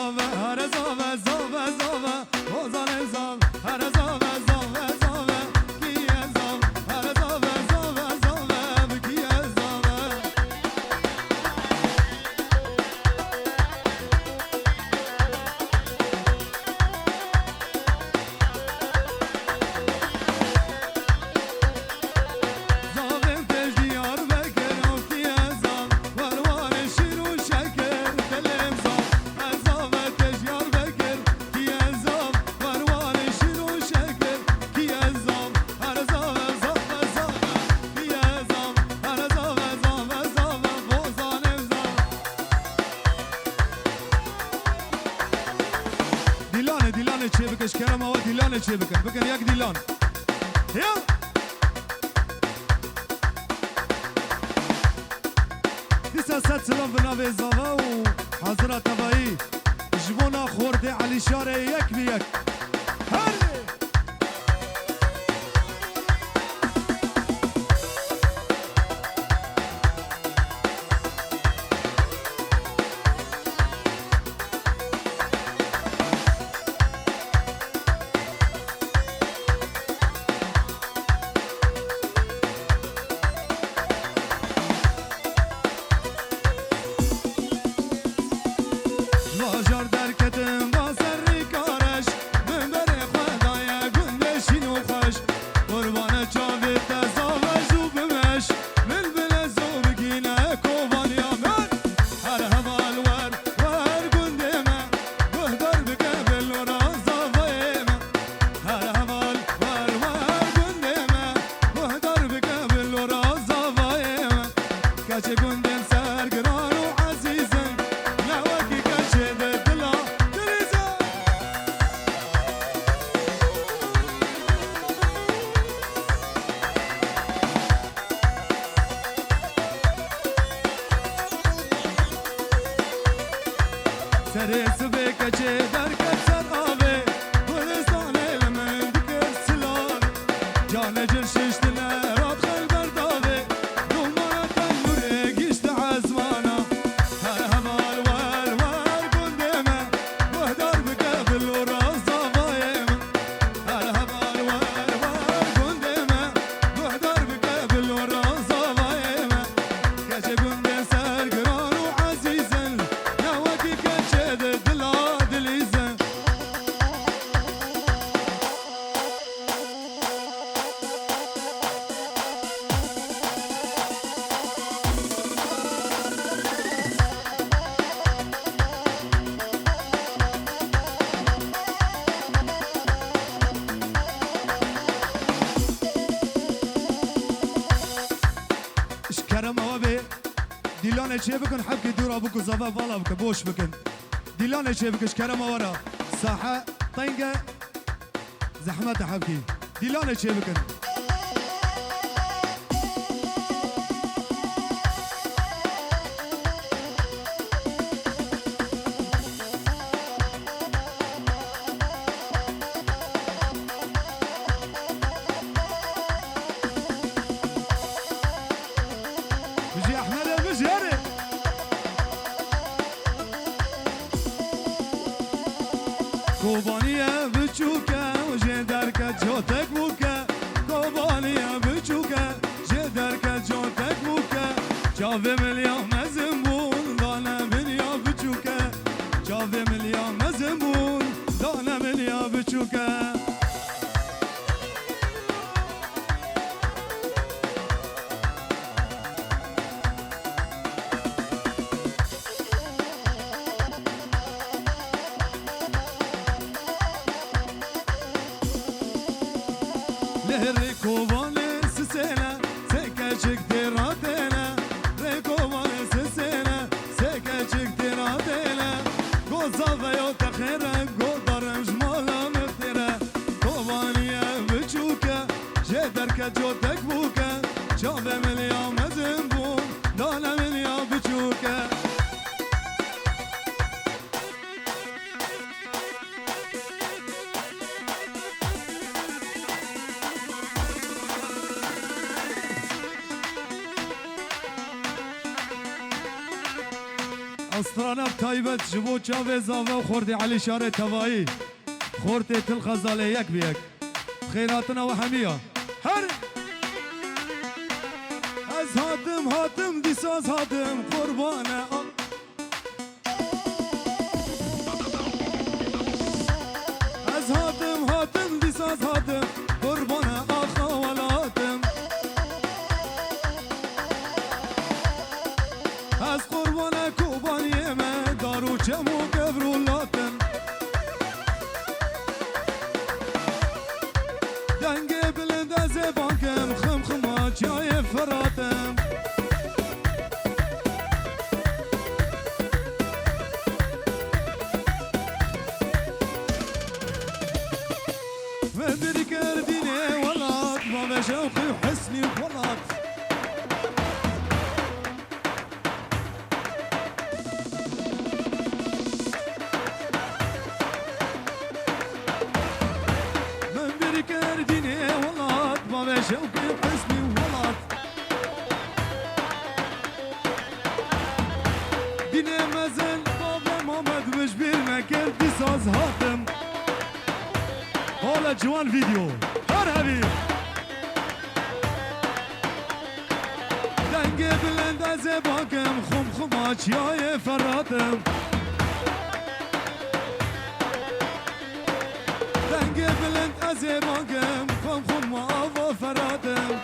زاوه هر زاوه زاوه زاوه وزن زاوه هر زاوه زاوه زاوه کیه زاوه هر زاوه زاوه زاوه بکیه زاوه زاوه تج دیار بکر و کیه زاوه وروان شیر و شکر دلم زاوه هر زاوه تج یار بکر کیه زاوه وروان شیر و شکر کیه زاوه هر زاوه زاوه زاوه کیه زاوه هر زاوه زاوه زاوه وزن زاوه دیلانه چه بکش کرم آوا دیلانه چه بکن یک دیلان یا دیسا ست سلام بناوی زاوه و حاضرات تبایی جبونا خورده علی شاره یک بی یک هلی واجار درکتم با سری کارش من بره خدای گندشین و خوش قربان چاوی تزاوش و بمش من بله زو بگینه کوبانیا من هر حوال ور گنده من گهدار بکبل و رازاوی من هر حوال ور گنده من گهدار بکبل و رازاوی من کچه گندم سرگران و عزیزم نوکی کچه به دلا دریزم سر سبه کچه در کچر آوه گلستان علمه بکر سلان جان جل ششتنه راد خل برداوه دومان تنوره گشت عزمانا هر حمال ور گنده من وهدار بکبل و رازاوای من هر حمال ور گنده من وهدار بکبل و رازاوای من کچه گنده سرگران و عزیزن نوکی کچه دلا دلیزن کرم آبی دیلانه چه بکن حبکی دورا بکن زفا بالا بکن بوش بکن دیلانه چه بکش کرم آورا ساحه طنگه زحمت حبکی دیلانه چه بکن بجي احمد المجهري كوبانية بتشوكة وجي دركة جوتك بوكة كوبانية بتشوكة جي دركة جوتك بوكة شافي مليون مزمون دانا مليون بتشوكة شافي مليون مزمون دانا مليون بتشوكة ريكوباني سسينا سكاچك ديراتينا ريكوباني سسينا سكاچك ديراتينا غوزا يو تخيرا غودر جمالا مفترا كوبانيا بچوكا جدركا جوتك بوكا شابه مليا مزنبون دانا مليا بچوكا استرانه بتایبت جبو چاوه زاوه خورد علی شاره توایی خورد تل خزاله یک بیک خیراتنا و همیا هر از هاتم دیساز هاتم قربانه از هاتم دیساز هاتم قربانه آخا ولاتم از قربانه کوبانیه من دارو چمو قبرولاتم دنگ بلند از بانکم خمخما چای فراتم مدري كرديني ولات ما شوقي وحسني وفلات مدري كرديني ولات ما شوقي وحسني وفلات ديني مازال بابا مامد مش بالمكان بساز هاتم هلا جوان فيديو هرهبي دنگ بلند از باکم خمخما چیای فراتم دنگ بلند از باکم خمخما آوا فراتم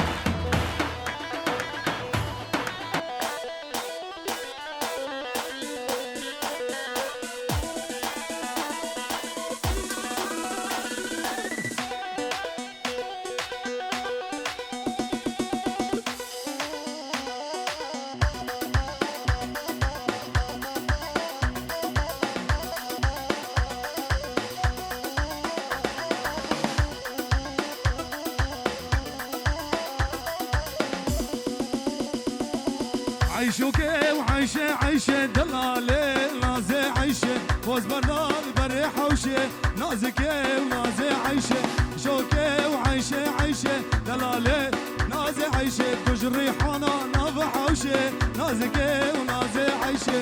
عيشوكي وعيشة عيشة دلالي نازي عيشة فوز برنال بري حوشة نازكي ونازي عيشة شوكي وعيشة عيشة دلالي نازي عيشة تجري حانا نافع حوشة نازكي ونازي عيشة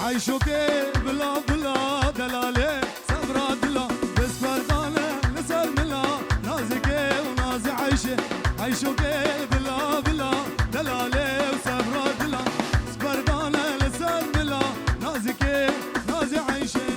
عيشوكي بلا بلا دلالي صبرا دلا بس فردانة نسر ملا نازكي ونازي عيشة عيشوكي بلا بلا دلالي وصبرا دلا فردانة نسر ملا نازكي نازي عيشة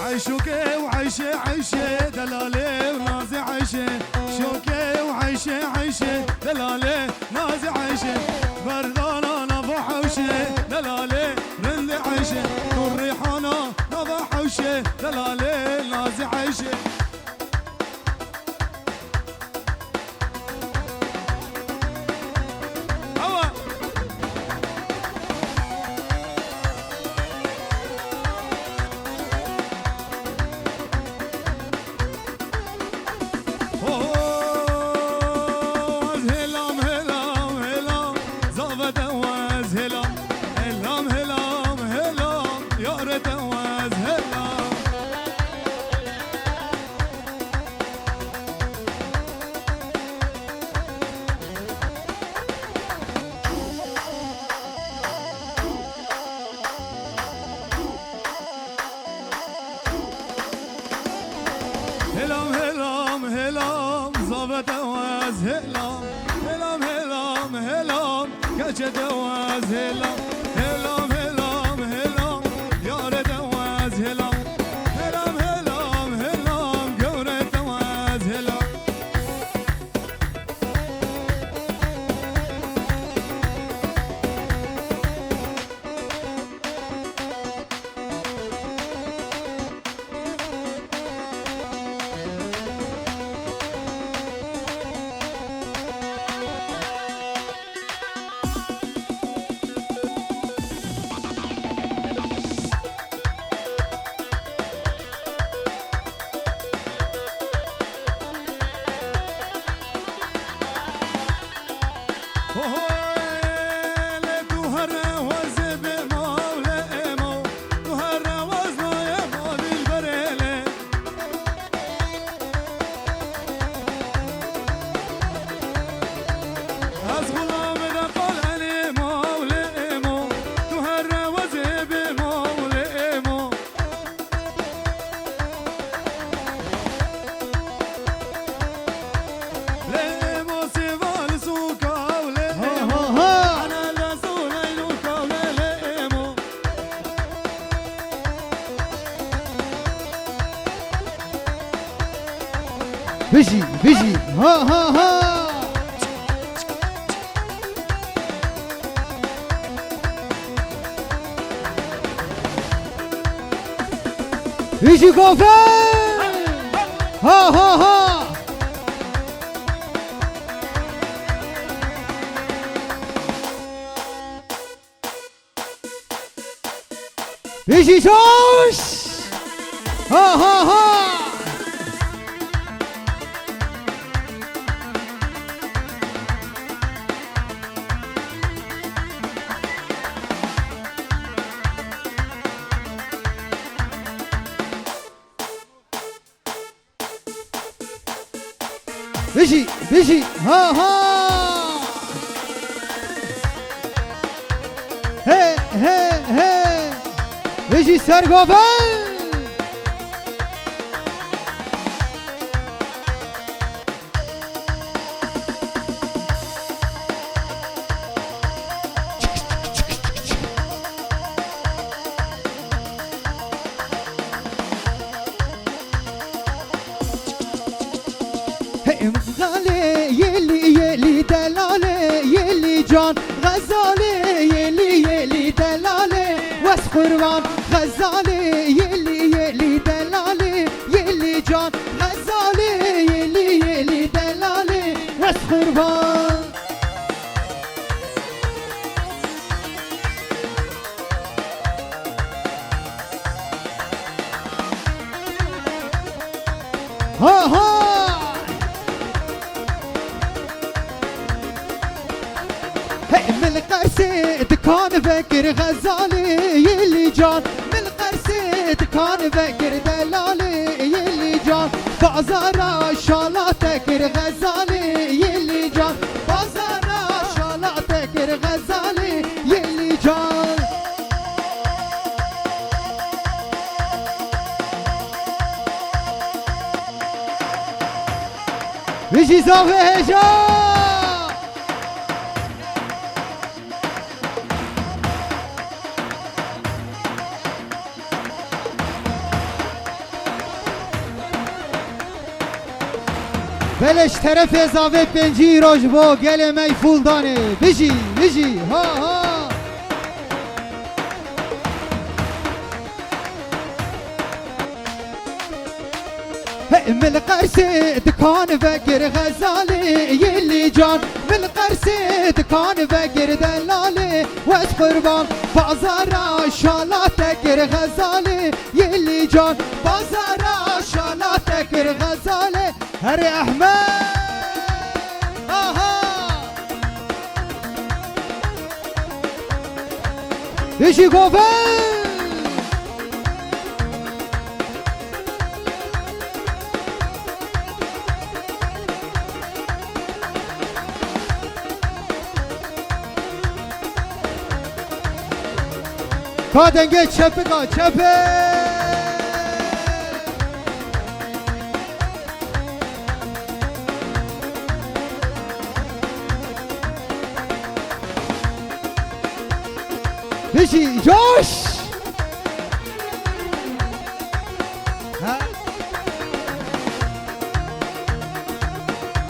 عيشوكي وعيشة عيشة دلالي ونازي عيشة شوكي وعيشة عيشة دلالي نازي عيشة بردانا نضح وشة دلالي رندي عيشة نور ريحانا نضح وشة دلالي نازي عيشة هلام هلام هلام زابط واز هلام هلام هلام هلام كجد واز هلام هلام هلام هلام يار دواز هلام هلام هلام هلام جور دواز هلام بيجي بيجي ها ها ها بيجي كوفي ها ها ها بيجي جوش ها ها ها بيجي بيجي ها ها هي هي هي بيجي سرقوبل غالي يلي يلي دلالي يلي جان غزالي يلي يلي دلالي واس قربان غزالي يلي يلي دلالي يلي جان غزالي يلي يلي دلالي واس قربان ها ها من القرسي دكان فكر غزالي يلي جان من القرسي دكان فكر دلالي يلي جان بازارا شالاتك غزالي يلي جان بازارا شالاتك غزالي يلي جان بيجي زاوي هجان بلش طرف اضافه پنجی روش با گل می فولدانه بجی بجی ها ها من القرسي دكان فكر غزالي يلي جان من القرسي دكان فكر دلالي واس قربان بازارا شالاتك غزالي يلي جان بازارا شالاتك غزالي هري احمد اها يجي كوفي کادنگه چپه کا چپه بشی جوش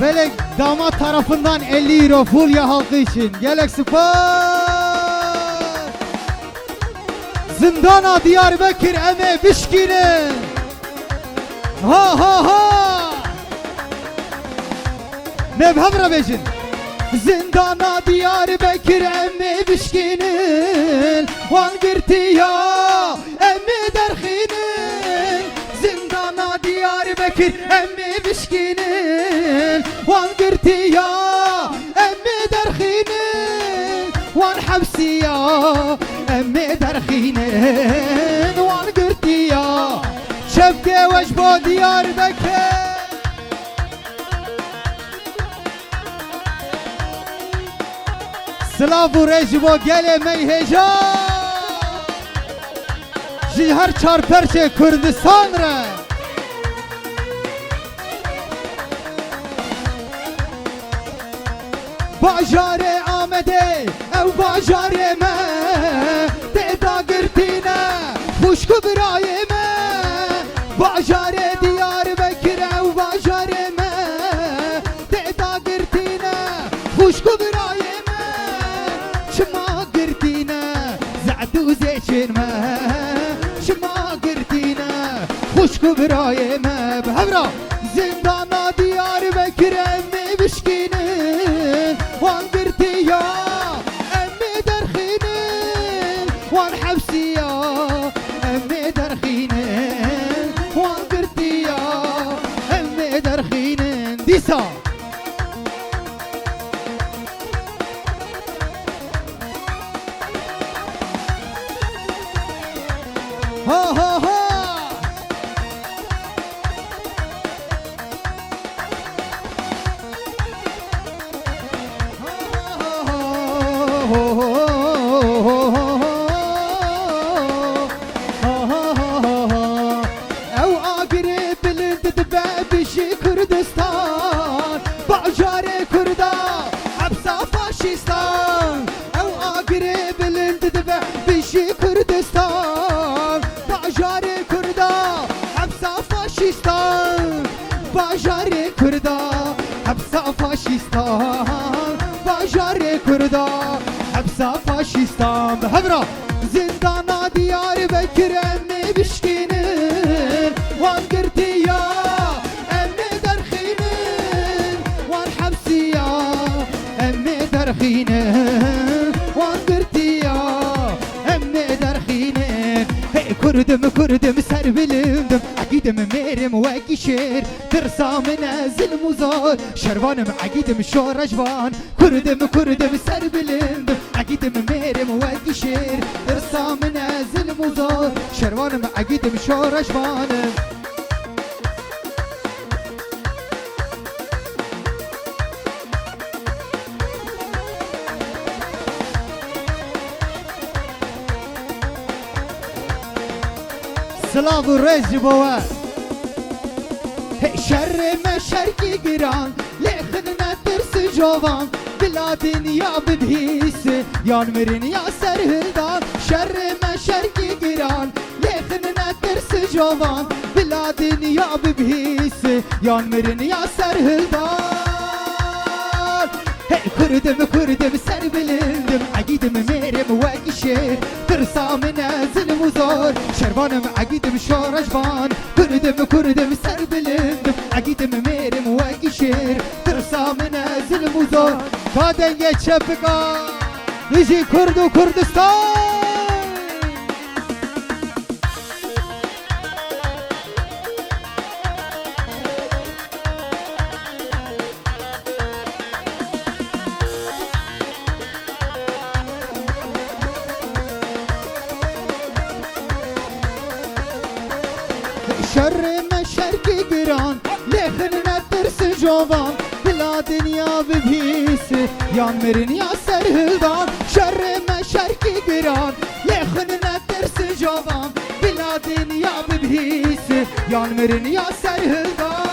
Belek damat tarafından 50 euro Fulya halkı için Gelek Spor Zindana Diyarbakır eme bişkinin Ha ha ha Nevhamra bejin Zindana Diyarbakır eme bişkinin Wan girtiya eme derkhinin Zindana Diyarbakır eme bişkinin Wan girtiya eme derkhinin حبسية أمي درخينين وان قرتية شبكة وجبو ديار بكر سلاف و رجبو گل میهجا جی هر چار پرچه کردستان را باجار آمده او باجار من تعدا گرتینه خوشکو برای من باجار دیار بکر او باجار من تعدا گرتینه خوشکو برای شما قرتينا زعدو زيشن ما شما قرتينا خوشكو براي ما بهبرا زندانا ديار بكر امي بشكينين وان قرتيا امي درخينين وان حبسيا امي درخينين وان قرتيا امي درخينين ديسا ها ها ها او اقرب للدبا بشي كردستان باجار كردا حبسا فاشيستان او اقرب للدبا بشي كردستان باجار كردا حبسا فاشيستان باجار كردا حبسا فاشيستان باجار كردا حبسا فاشيستان بهبرا زندانا ديار بكر امي بشكينين وان قرتيا امي درخينين وان حبسيا امي درخينين وان قرتيا امي درخينين كردم سر بلندم عقيدم ميرم واقي شير ترسى منازل مزار شروانم عقيدم شور جوان كردم سر بلندم عقيدم ميرم واقي شير ترسى منازل مزار شروانم عقيدم شور جوانم سلاف و رز بوا شر ما شرقی گران لیخن نترس جوان بلا دنیا ببهیس یان مرین یا سرهلدان شر ما شرقی گران لیخن نترس جوان بلا دنیا ببهیس یان مرین یا سرهلدان كردم سر بلندم عقيدم ميرم واقي شير ترسى منازل مزار شروانم عقيدم شور جبان كردم سر بلندم عقيدم ميرم واقي شير ترسى منازل مزار كادن يتشبقا يجي كرد و كردستان شر ما شرقي قران ليخن نترس جوان بلا دنيا ببهيس يان مرن يا سرهلدان شر ما شرقي قران ليخن نترس جوان بلا دنيا ببهيس يان مرن يا سرهلدان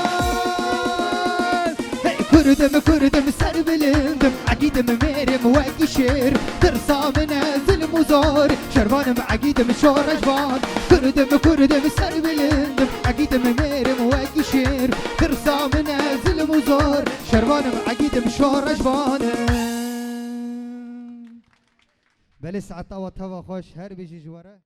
كردم سر بلندم عقيدم ميرم واقي شير ترسى منازل مزار شروانم عقيدم شور جوان كردم سر بلندم عقيدم ميرم واقي شير ترسى منازل مزار شروانم عقيدم شور جوان بل ساعت توا خوش هر بيجي جواره